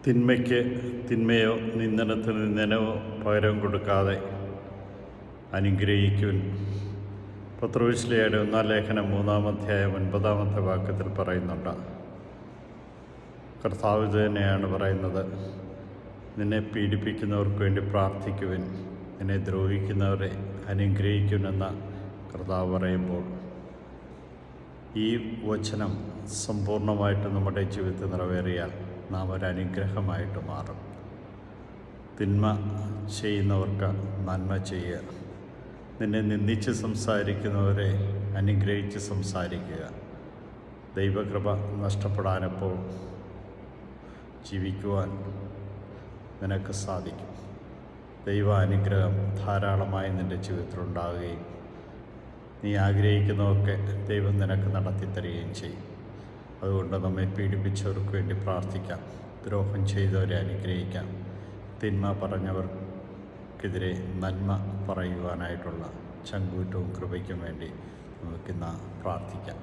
തിന്മയ്ക്ക് തിന്മയോ നിന്ദനത്തിന് നിന്ദനമോ പകരം കൊടുക്കാതെ അനുഗ്രഹിക്കുവിൻ. പത്രോസ്ലീഹയുടെ 1-ാം ലേഖനം 3-ാം അധ്യായം 9-ാമത്തെ വാക്യത്തിൽ പറയുന്നുണ്ട്. കർത്താവ് തന്നെയാണ് പറയുന്നത്, നിന്നെ പീഡിപ്പിക്കുന്നവർക്ക് വേണ്ടി പ്രാർത്ഥിക്കുവിൻ, നിന്നെ ദ്രോഹിക്കുന്നവരെ അനുഗ്രഹിക്കുമെന്ന കർത്താവ് പറയുമ്പോൾ ഈ വചനം സമ്പൂർണ്ണമായിട്ട് നമ്മുടെ ജീവിതത്തിൽ നിറവേറിയാൽ നാം ഒരു അനുഗ്രഹമായിട്ട് മാറും. തിന്മ ചെയ്യുന്നവർക്ക് നന്മ ചെയ്യുക, നിന്നെ നിന്ദിച്ച് സംസാരിക്കുന്നവരെ അനുഗ്രഹിച്ച് സംസാരിക്കുക. ദൈവകൃപ നഷ്ടപ്പെടാനപ്പോൾ ജീവിക്കുവാൻ നിനക്ക് സാധിക്കും. ദൈവ അനുഗ്രഹം ധാരാളമായി നിൻ്റെ ജീവിതത്തിലുണ്ടാകുകയും നീ ആഗ്രഹിക്കുന്നതൊക്കെ ദൈവം നിനക്ക് നടത്തിത്തരികയും ചെയ്യും. അതുകൊണ്ട് നമ്മെ പീഡിപ്പിച്ചവർക്ക് വേണ്ടി പ്രാർത്ഥിക്കാം, ദ്രോഹം ചെയ്തവരെ അനുഗ്രഹിക്കാം, തിന്മ പറഞ്ഞവർക്കെതിരെ നന്മ പറയുവാനായിട്ടുള്ള ചങ്കൂറ്റവും കൃപയ്ക്കും വേണ്ടി നമുക്കിന്ന് പ്രാർത്ഥിക്കാം.